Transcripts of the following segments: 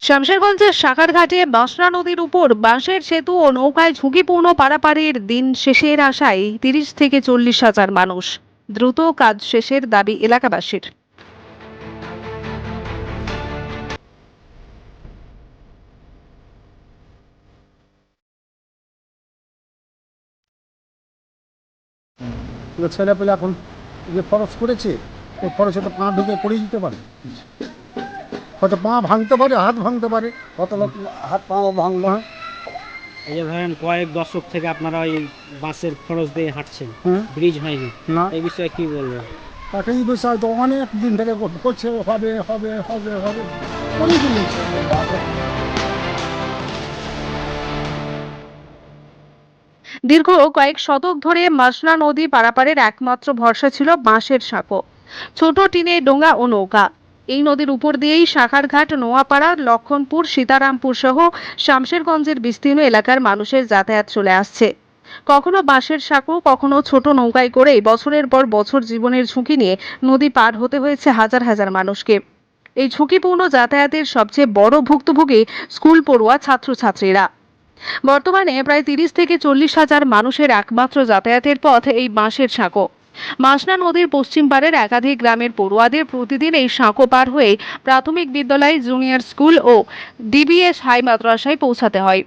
শামশেরগঞ্জের সাকারঘাটে বাঁশরা নদীর উপর বাঁশের সেতু ও নৌকায় ঝুঁকিপূর্ণ পারাপারের দিন শেষের আশায় 30 থেকে 40 হাজার মানুষ। দ্রুত কাজ শেষের দাবি এলাকাবাসীর। ছেলেপেলে এখন যে খরচ করেছে ওই খরচে তো পা ঢুকে পড়ে যেতে পারে, হয়তো পা ভাঙতে পারে, হাত ভাঙতে পারে, কত লোক হাত পাও ভাঙলো। হ্যাঁ, এই যে ধরেন কয়েক দশক থেকে আপনারা ওই বাসের খরচ দিয়ে হাঁটছেন, হুম, ব্রিজ হয়নি, না এই বিষয়ে কি বলবেন? তাকে এই বিষয় তো অনেক দিন থেকে করছে, হবে হবে হবে হবে করেই চলেছে। দীর্ঘ কয়েক শতক ধরে মাসনা নদী পারাপারের একমাত্র ভরসা ছিল বাঁশের সাঁকো, ছোট টিনের ডোঙা ও নৌকা। এই নদীর উপর দিয়েই সাখারঘাট, নোয়াপাড়া, লক্ষণপুর, সীতারামপুর সহ শামশেরগঞ্জের বিস্তীর্ণ এলাকার মানুষের যাতায়াত চলে আসছে। কখনো বাঁশের সাঁকো, কখনো ছোট নৌকায় করে বছরের পর বছর জীবনের ঝুঁকি নিয়ে নদী পার হতে হয়েছে হাজার হাজার মানুষকে। এই ঝুঁকিপূর্ণ যাতায়াতের সবচেয়ে বড় ভুক্তভোগী স্কুল পড়ুয়া ছাত্রছাত্রীরা। বর্তমানে প্রায় 30 থেকে 40 হাজার মানুষের একমাত্র যাতায়াতের পথ এই বাঁশের সাঁকো। মাসনা নদীর পশ্চিম পাড়ের একাধিক গ্রামের পড়ুয়াদের প্রতিদিন এই সাঁকো পার হয়ে প্রাথমিক বিদ্যালয়, জুনিয়র স্কুল ও ডিবিএস হাই মাদ্রাসায় পৌঁছাতে হয়।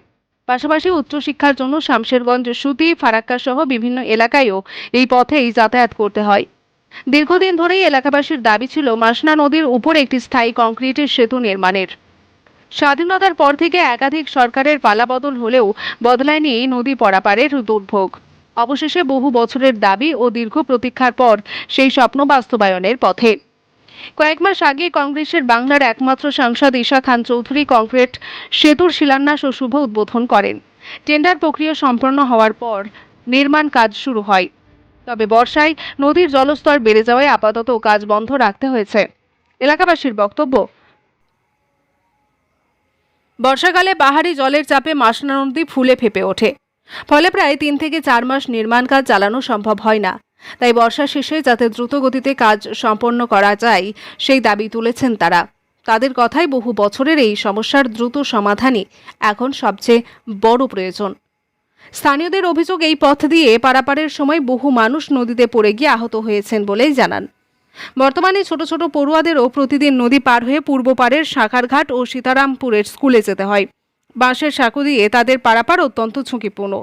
পাশাপাশি উচ্চশিক্ষার জন্য শামশেরগঞ্জ, সুতি, ফারাক্কা সহ বিভিন্ন এলাকায়ও এই পথেই যাতায়াত করতে হয়। দীর্ঘদিন ধরেই এলাকাবাসীর দাবি ছিল মাসনা নদীর উপর একটি স্থায়ী কংক্রিটের সেতু নির্মাণের। স্বাধীনতার পর থেকে একাধিক সরকারের পালাবদল হলেও বদলায়নি এই নদী পারাপারের দুর্ভোগ। অবশেষে বহু বছরের দাবি ও দীর্ঘ প্রতীক্ষার পর সেই স্বপ্ন বাস্তবায়নের পথে। কয়েক মাস আগে কংগ্রেসের বাংলার একমাত্র সাংসদ ঈশা খান চৌধুরী কংক্রিট সেতুর শিলান্যাস ও শুভ উদ্বোধন করেন। টেন্ডার প্রক্রিয়া সম্পন্ন হওয়ার পর নির্মাণ কাজ শুরু হয়। তবে বর্ষায় নদীর জলস্তর বেড়ে যাওয়ায় আপাতত কাজ বন্ধ রাখতে হয়েছে। এলাকাবাসীর বক্তব্য, বর্ষাকালে পাহাড়ি জলের চাপে মাসনা নদী ফুলে ফেঁপে ওঠে। ফলে প্রায় 3 থেকে 4 মাস নির্মাণ কাজ চালানো সম্ভব হয় না। তাই বর্ষা শেষে যাতে দ্রুত গতিতে কাজ সম্পন্ন করা যায় সেই দাবি তুলেছেন তারা। তাদের কথায় বহু বছরের এই সমস্যার দ্রুত সমাধানই এখন সবচেয়ে বড় প্রয়োজন। স্থানীয়দের অভিযোগ, এই পথ দিয়ে পারাপারের সময় বহু মানুষ নদীতে পড়ে গিয়ে আহত হয়েছেন বলেই জানান। বর্তমানে ছোট ছোট পড়ুয়াদেরও প্রতিদিন নদী পার হয়ে পূর্ব পাড়ের সাখারঘাট ও সীতারামপুরের স্কুলে যেতে হয়। বাঁশের সাঁকো দিয়ে তাদের পারাপার অত্যন্ত ঝুঁকিপূর্ণ।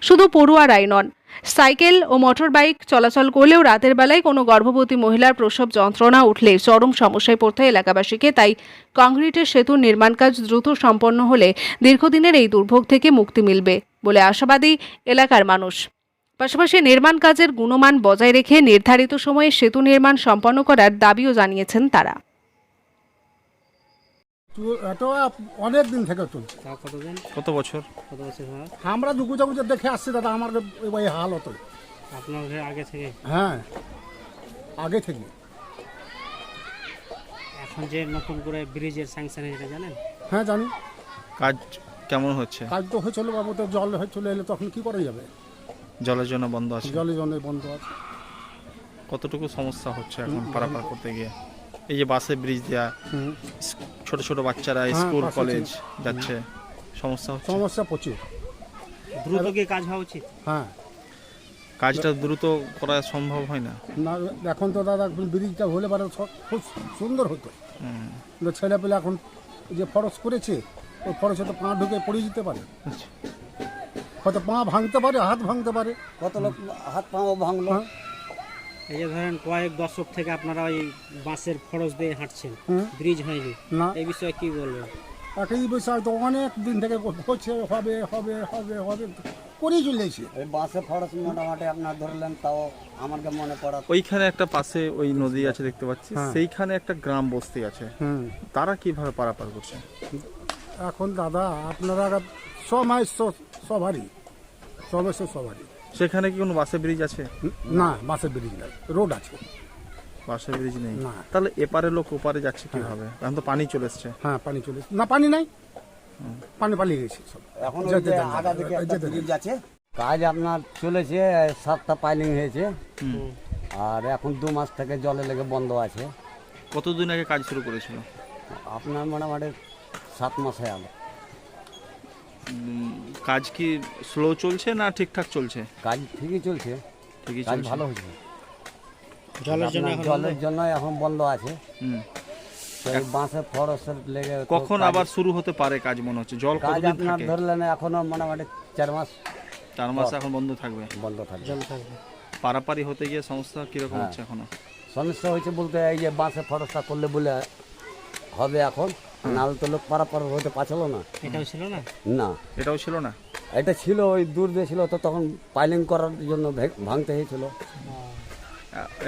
শুধু পড়ুয়ারাই নন, সাইকেল ও মোটর বাইক চলাচল করলেও রাতের বেলায় কোনো গর্ভবতী মহিলার প্রসব যন্ত্রণা উঠলে চরম সমস্যায় পড়তে হয় এলাকাবাসীকে। তাই কংক্রিটের সেতুর নির্মাণ কাজ দ্রুত সম্পন্ন হলে দীর্ঘদিনের এই দুর্ভোগ থেকে মুক্তি মিলবে বলে আশাবাদী এলাকার মানুষ। পাশাপাশি নির্মাণ কাজের গুণমান বজায় রেখে নির্ধারিত সময়ে সেতু নির্মাণ সম্পন্ন করার দাবিও জানিয়েছেন তারা। এটা অনেক দিন থেকে চলছে। তাও কতদিন, কত বছর? কত বছর হয় আমরা দুগুজা গুজে দেখে আসছি দাদা, আমার ওই হাল হতো। আপনার আগে থেকে? হ্যাঁ, আগে থেকে। এখন যে নতুন করে ব্রিজের স্যাংশন হয়েছে জানেন? হ্যাঁ জানি। কাজ কেমন হচ্ছে? কাজ তো হয়েছিল বাবু, তো জল হয়ে চলে এলে তখন কি করা যাবে? জলের জন্য বন্ধ আছে? জলে জলে বন্ধ আছে। কতটুকু সমস্যা হচ্ছে এখন পারাপার করতে গিয়ে? এই যে বাসে ব্রিজ দেয়া, ছোট ছোট বাচ্চারা স্কুল কলেজ যাচ্ছে, সমস্যা হচ্ছে? সমস্যা প্রচুর। দ্রুত কি কাজ হওয়া উচিত? হ্যাঁ, কাজটা দ্রুত করা সম্ভব হয় না? না এখন তো দাদা ব্রিজটা হলে পারে খুব সুন্দর হতো। কিন্তু ছেলেপেলে এখন যে খরচ করেছে ওই খরচে তো পা ঢুকে পড়ে যেতে পারে, আচ্ছা। হয়তো পা ভাঙতে পারে, হাত ভাঙতে পারে, কত লোক হাত পাও ভাঙলো। হ্যাঁ, এই যে ধরেন কয়েক দশক থেকে আপনারা ওই বাসের খরচ দিয়ে হাঁটছেন, ব্রিজ হয়নি, না এই বিষয়ে কি বলবেন? এই বিষয় তো অনেক দিন থেকে করছে, হবে হবে হবে হবে করেই চলেছে। এই বাসে খরচ মোটামুটি আপনার ধরলেন, তাও আমাকে মনে পড়া ওইখানে একটা পাশে ওই নদী আছে দেখতে পাচ্ছি, সেইখানে একটা গ্রাম বস্তি আছে, তারা কিভাবে পারাপার করছে? এখন দাদা আপনারা সময় সবারই সমস্যা সবারই। সেখানে কি কোনো বাসে ব্রিজ আছে? না, বাসের ব্রিজ নাই, রোড আছে, বাসের ব্রিজ নেই। না। তাহলে এপারে লোক ওপারে যাচ্ছে কিভাবে? এখন তো পানি চলে এসছে। হ্যাঁ, পানি চলে না, পানি নাই, পানি পালিয়ে গেছে সব। এখন ওই যে আগা দিকে একটা ব্রিজ আছে, কাজ আপনার চলেছে, 7টা পাইলিং হয়েছে, আর এখন 2 মাস থেকে জলে লেগে বন্ধ আছে। কতদিন আগে কাজ শুরু করেছিল? আপনার মোটামুটি 7 মাস হয়ে গেল। কাজ কি স্লো চলছে না ঠিকঠাক চলছে? কাজ ঠিকই চলছে, ঠিকই কাজ চলছে। ভালো হচ্ছে। জলের জন্য আপনার এখন জলের জন্য এখন বন্ধ আছে, হুম। সেই বাঁশের ফরসের লেগে তো কখন কাজ- আবার শুরু হতে পারে কাজ মনে হচ্ছে? জল কাজ কতদিন আপনার থাকে? ধরলেন এখনো মোটামুটি 4 মাস 4 মাস এখন বন্ধ থাকবে। বন্ধ থাকবে। জল থাকবে। পারাপারি হতে গিয়ে সমস্যা কিরকম হ্যাঁ। হচ্ছে এখনো? সমস্যা হয়েছে বলতে এই যে বাঁশের ফরসটা করলে বলে হবে এখন, নাহলে তো লোক পারাপার হতে পারছিল না। এটাও ছিল না। না, এটাও ছিল না? এটা ছিল ওই দূর দিয়ে ছিল, তো তখন পাইলিং করার জন্য ভাঙতে হয়েছিল।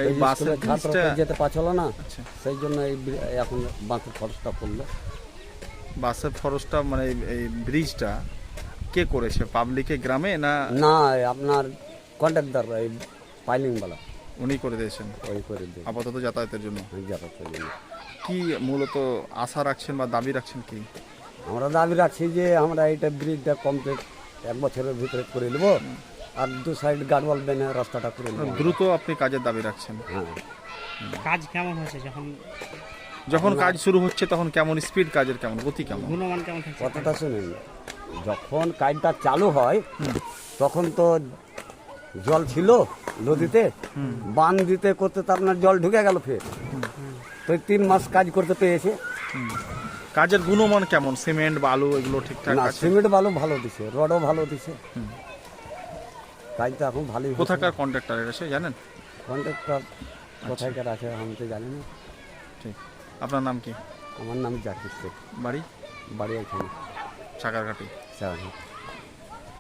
এই এই বাসের স্কুলের ছাত্র ব্রিজটা, তো যেতে পারছিল না, আচ্ছা, সেই জন্য এখন বাঁশের ফরসটা করলো। বাসের ফরসটা মানে এই ব্রিজটা কে করেছে? পাবলিকে গ্রামে না না, আপনার কন্ট্রাক্টর এই পাইলিংওয়ালা উনি করে দিয়েছেন ওই করে দিয়ে আপাতত যাতায়াতের জন্য? যাতায়াতের জন্য। কি মূলত আশা রাখছেন বা দাবি রাখছেন কি? আমরা দাবি রাখছি যে আমরা এইটা ব্রিজটা কমপ্লিট 1 বছরের ভিতরে করে নেবো, আর 2 সাইড গার্ডওয়াল বেনে রাস্তাটা করে নেবো। দ্রুত আপনি কাজের দাবি রাখছেন। হ্যাঁ, কাজ কেমন হয়েছে যখন যখন কাজ শুরু হচ্ছে তখন কেমন স্পিড, কাজের কেমন গতি, কেমন? গুণমান কেমন থাকছে? কথাটা শুনেন, যখন কাজটা চালু হয় তখন তো জল ছিল নদীতে, বান দিতে করতে তো আপনার জল ঢুকে গেল ফের, তো 3 মাস কাজ করতে পেয়েছে। কাজের গুণমান কেমন? সিমেন্ট বালু এগুলো ঠিকঠাক না, আছে? সিমেন্ট ভালো দিছে, রডও ভালো দিছে, কাজটা এখন ভালোই হচ্ছে। কোথাকার কন্ট্রাক্টর এটা সে জানেন? কন্ট্রাক্টর কোথাকার আছে আমি তো জানি না। ঠিক। আপনার নাম কি? আমার নাম জাকির শেখ, বাড়ি? বাড়ি এখানে সাকারঘাটি। স্যার।